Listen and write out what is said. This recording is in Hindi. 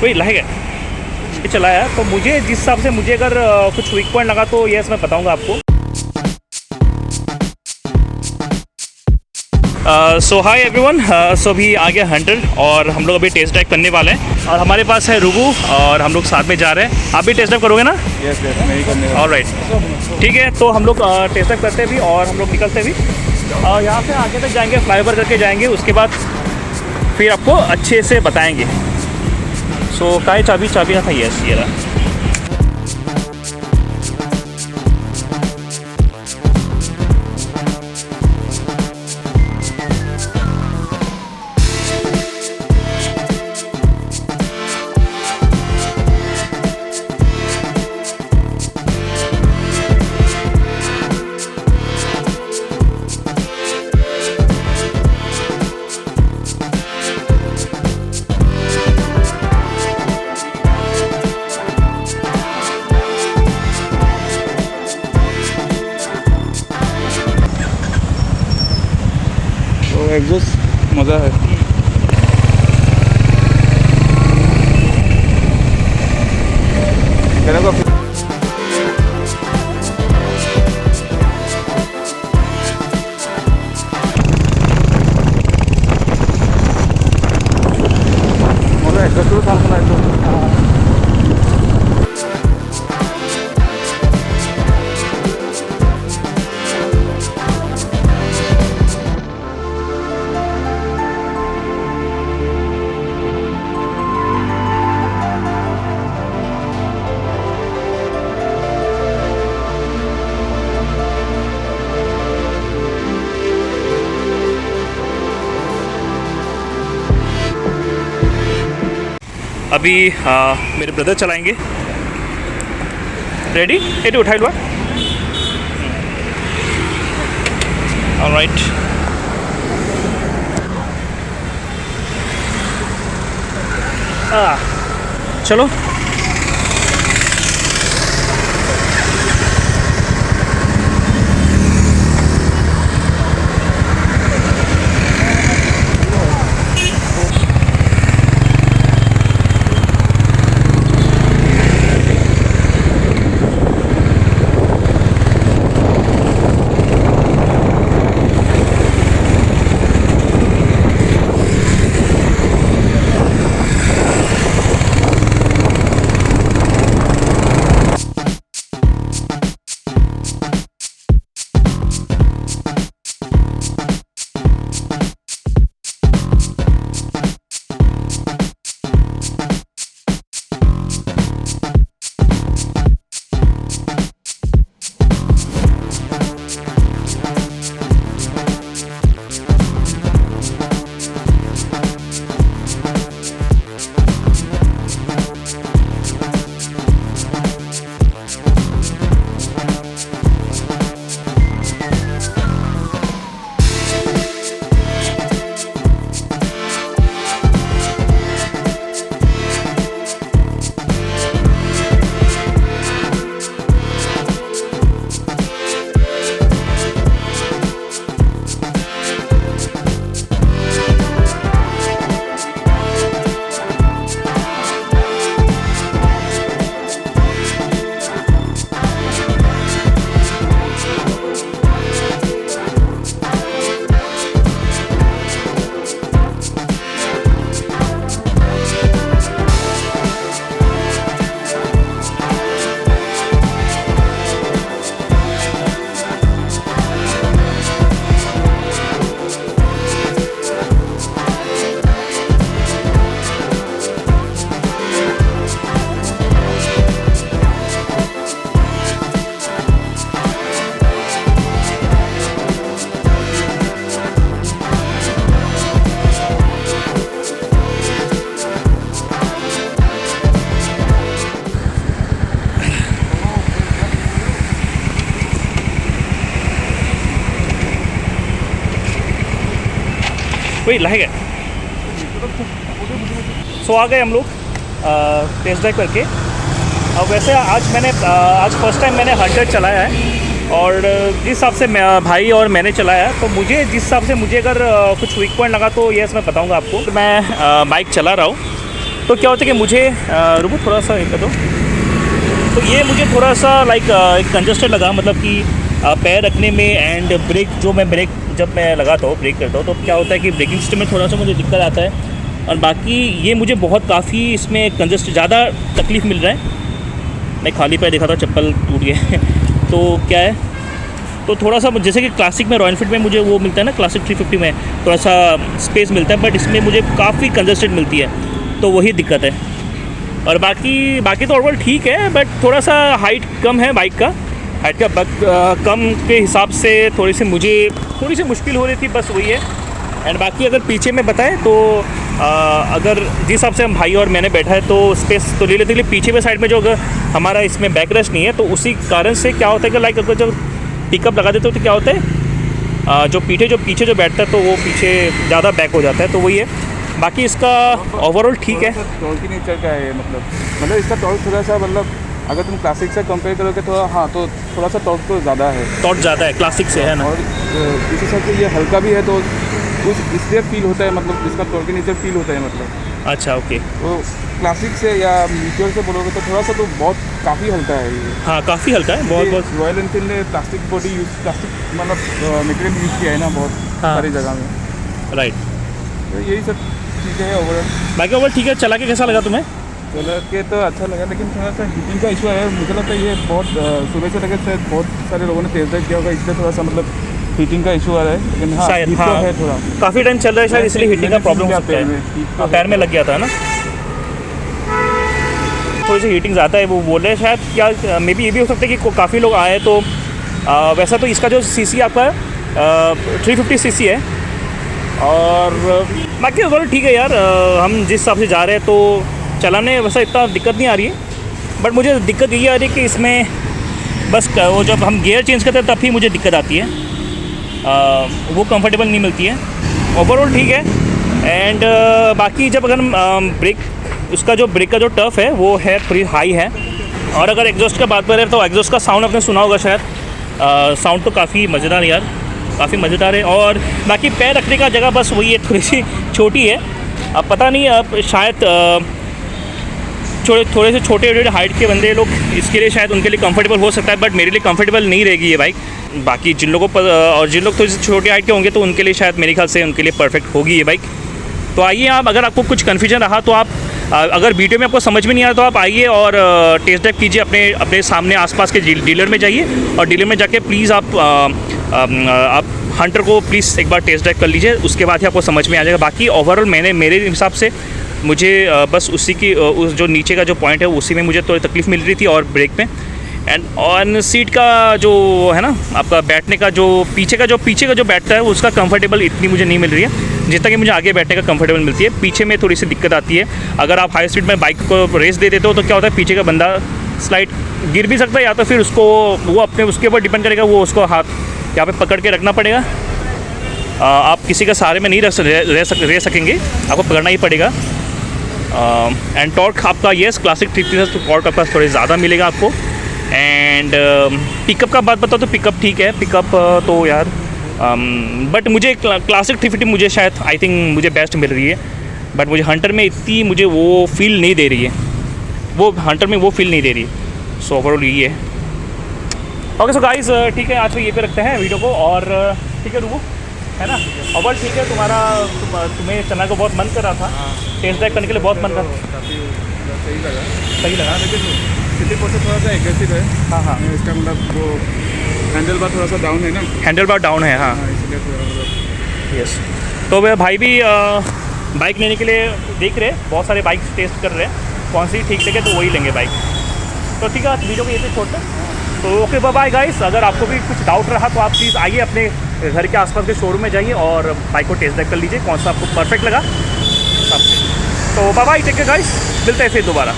वही लाएगा ये चलाया, तो मुझे जिस हिसाब से मुझे अगर कुछ वीक पॉइंट लगा तो यस मैं बताऊंगा आपको। सो हाय एवरीवन, सो अभी आ गया हंटर और हम लोग अभी टेस्ट ड्राइव करने वाले हैं और हमारे पास है रुबू और हम लोग साथ में जा रहे हैं। आप भी टेस्ट ड्राइव करोगे ना? यस मैं ही करने वाला। ऑलराइट, ठीक है। तो हम लोग टेस्ट ड्राइव करते भी और हम लोग निकलते भी यहाँ से आगे तक जाएंगे, फ्लाईओवर करके जाएंगे, उसके बाद फिर आपको अच्छे से बताएंगे। सो काय चाबी का था? यस ये रहा। एग्जॉस्ट मज़ा है। कहने को मज़ा एग्जॉस्ट तो साफ करना है तो अभी मेरे ब्रदर चलाएंगे। रेडी? एटी उठाई लो। ऑलराइट, चलो। वही लाएगा। सो आ गए हम लोग टेस्ट ड्राइव करके। अब वैसे आज फर्स्ट टाइम मैंने हंटर चलाया है और जिस हिसाब से भाई और मैंने चलाया तो मुझे जिस हिसाब से मुझे अगर कुछ वीक पॉइंट लगा तो यस मैं बताऊंगा आपको। मैं बाइक चला रहा हूँ तो क्या होता है कि मुझे रुको थोड़ा सा एक दो, तो ये मुझे थोड़ा सा लाइक एक कंजस्टेड लगा, मतलब कि पैर रखने में एंड ब्रेक, जो मैं ब्रेक जब मैं लगाता हूँ ब्रेक करता हूँ तो क्या होता है कि ब्रेकिंग सिस्टम में थोड़ा सा मुझे दिक्कत आता है। और बाकी ये मुझे बहुत काफ़ी इसमें कंजस्ट ज़्यादा तकलीफ़ मिल रहा है। मैं खाली पैर देखा था, चप्पल टूट गया तो क्या है, तो थोड़ा सा जैसे कि क्लासिक में रॉयल एनफील्ड में मुझे वो मिलता है ना, क्लासिक 350 में थोड़ा सा स्पेस मिलता है, बट इसमें मुझे काफ़ी कंजस्टेड मिलती है, तो वही दिक्कत है। और बाकी तो ओवरऑल ठीक है, बट थोड़ा सा हाइट कम है बाइक का, हाइट का कम के हिसाब से थोड़ी सी मुश्किल हो रही थी, बस वही है। एंड बाकी अगर पीछे में बताएं तो अगर जिस हिसाब से हम भाई और मैंने बैठा है तो स्पेस तो ले लेते हैं, पीछे में साइड में जो अगर हमारा इसमें बैक रेस्ट नहीं है तो उसी कारण से क्या होता है कि लाइक अगर जब पिकअप लगा देते हो तो क्या होता है, जो पीछे जो बैठता है तो वो पीछे ज़्यादा बैक हो जाता है, तो वही है। बाकी इसका ओवरऑल ठीक है। टॉर्क ही नेचर का है, मतलब इसका टॉर्क थोड़ा सा, मतलब अगर तुम क्लासिक से कंपेयर करोगे तो हाँ, तो थोड़ा सा टॉर्क तो ज़्यादा है, टॉर्क ज़्यादा है क्लासिक से, है ना। और इस हिसाब से ये हल्का भी है तो कुछ इसलिए फील होता है, मतलब इसका टॉर्क नेचर फील होता है, मतलब। अच्छा, ओके। तो क्लासिक से या मीटियोर से बोलोगे तो थोड़ा सा तो बहुत काफ़ी हल्का है ये। हाँ, काफ़ी हल्का है, बहुत। रॉयल एनफील्ड ने प्लास्टिक मतलब मटेरियल यूज़ किया है ना बहुत सारी जगह में, राइट। तो यही सब चीज़ें हैं ओवरऑल। बाकी ओवरऑल ठीक है, चला के कैसा लगा तुम्हें? चला के तो अच्छा लगा, लेकिन थोड़ा सा हीटिंग का इशू है, मुझे लगता है ये बहुत सुबह से लेकर शायद बहुत सारे लोगों ने तेज़ ड्राइव किया होगा, इसलिए थोड़ा सा मतलब हीटिंग का इशू आ रहा है, लेकिन हाँ, शायद, हीट हाँ, तो है थोड़ा, काफ़ी टाइम चल रहा है शायद, इसलिए हीटिंग का प्रॉब्लम हो सकता है। पैर में लग गया था ना, थोड़ी सी हीटिंग ज़्यादा है, वो बोल रहे हैं शायद, क्या मे बी ये भी हो सकता है कि काफ़ी लोग आए तो वैसा तो इसका जो सीसी आपका 350 सीसी है। और बाकी ओवरऑल ठीक है यार, हम जिस हिसाब से जा रहे हैं तो चलाने वैसा इतना दिक्कत नहीं आ रही है, बट मुझे दिक्कत ये आ रही है कि इसमें बस वो जब हम गियर चेंज करते हैं तब ही मुझे दिक्कत आती है, वो कंफर्टेबल नहीं मिलती है। ओवरऑल ठीक है। एंड बाकी जब अगर हम ब्रेक, उसका जो ब्रेक का जो टर्फ है वो है थोड़ी हाई है। और अगर एग्जॉस्ट का बात करें तो एग्जॉस्ट का साउंड आपने सुना होगा शायद, साउंड तो काफ़ी मज़ेदार यार, काफ़ी मज़ेदार है। और बाकी पैर रखने का जगह बस वही है, थोड़ी सी छोटी है। अब पता नहीं, अब शायद थोड़े से छोटे हाइट के बंदे लोग इसके लिए शायद उनके लिए कंफर्टेबल हो सकता है, बट मेरे लिए कंफर्टेबल नहीं रहेगी ये बाइक। बाकी जिन लोगों पर और जिन लोग थोड़े से छोटे हाइट के होंगे तो उनके लिए शायद मेरे ख्याल से उनके लिए परफेक्ट होगी ये बाइक। तो आइए आप, अगर आपको कुछ कन्फ्यूजन रहा तो आप, अगर वीडियो में आपको समझ में नहीं आ रहा तो आप आइए और टेस्ट ड्राइव कीजिए, अपने सामने आसपास के डीलर में जाइए और डीलर में जाके प्लीज़ आप हंटर को प्लीज़ एक बार टेस्ट ड्राइव कर लीजिए, उसके बाद ही आपको समझ में आ जाएगा। बाकी ओवरऑल मेरे हिसाब से मुझे बस उसी की उस जो नीचे का जो पॉइंट है उसी में मुझे थोड़ी तकलीफ़ मिल रही थी, और ब्रेक में। एंड ऑन सीट का जो है ना आपका बैठने का जो पीछे का जो बैठता है उसका कंफर्टेबल इतनी मुझे नहीं मिल रही है जितना कि मुझे आगे बैठने का कंफर्टेबल मिलती है। पीछे में थोड़ी सी दिक्कत आती है, अगर आप हाई स्पीड में बाइक को रेस दे देते हो तो क्या होता है, पीछे का बंदा स्लाइड गिर भी सकता है, या तो फिर उसको वो अपने उसके ऊपर डिपेंड करेगा, वो उसको हाथ यहाँ पे पकड़ के रखना पड़ेगा। आप किसी का सहारे में नहीं रह सकेंगे, आपको पकड़ना ही पड़ेगा। एंड टॉर्क आपका येस क्लासिक 350 तो टॉर्क आपका थोड़ी ज़्यादा मिलेगा आपको। एंड पिकअप का बात बताओ तो पिकअप ठीक है, पिकअप तो यार बट मुझे क्लासिक 350 मुझे शायद आई थिंक मुझे बेस्ट मिल रही है, बट मुझे हंटर में इतनी मुझे वो फील नहीं दे रही है, वो हंटर में वो फील नहीं दे रही है। सो ओवरऑल ये है। ओके सो गाइस, ठीक है, आज तो ये पे रखते हैं वीडियो को, और ठीक है रूबू, है ना। ओवरऑल ठीक है, तुम्हें चलने को बहुत मन कर रहा था, टेस्ट ड्राइव करने के लिए बहुत मन कर, सही लगा लेकिन सिटी पोर्शन थोड़ा सा एग्रेसिव है। हाँ, इसका मतलब वो हैंडल बार थोड़ा सा डाउन है ना, हैंडल बार डाउन है, हाँ इसलिए थोड़ा मतलब यस। तो वह भाई भी बाइक लेने के लिए देख रहे हैं, बहुत सारे बाइक टेस्ट कर रहे हैं, कौन सी ठीक लगे तो वही लेंगे बाइक। तो ठीक है, आज वीडियो को ये पे छोड़ते हैं। तो ओके बाय गाइस, अगर आपको भी कुछ डाउट रहा तो आप प्लीज़ आइए अपने घर के आसपास के शोरूम में जाइए और बाइक को टेस्ट ड्राइव कर लीजिए, कौन सा आपको परफेक्ट लगा। तो बाय टेक केयर गाइस, मिलते हैं फिर दोबारा।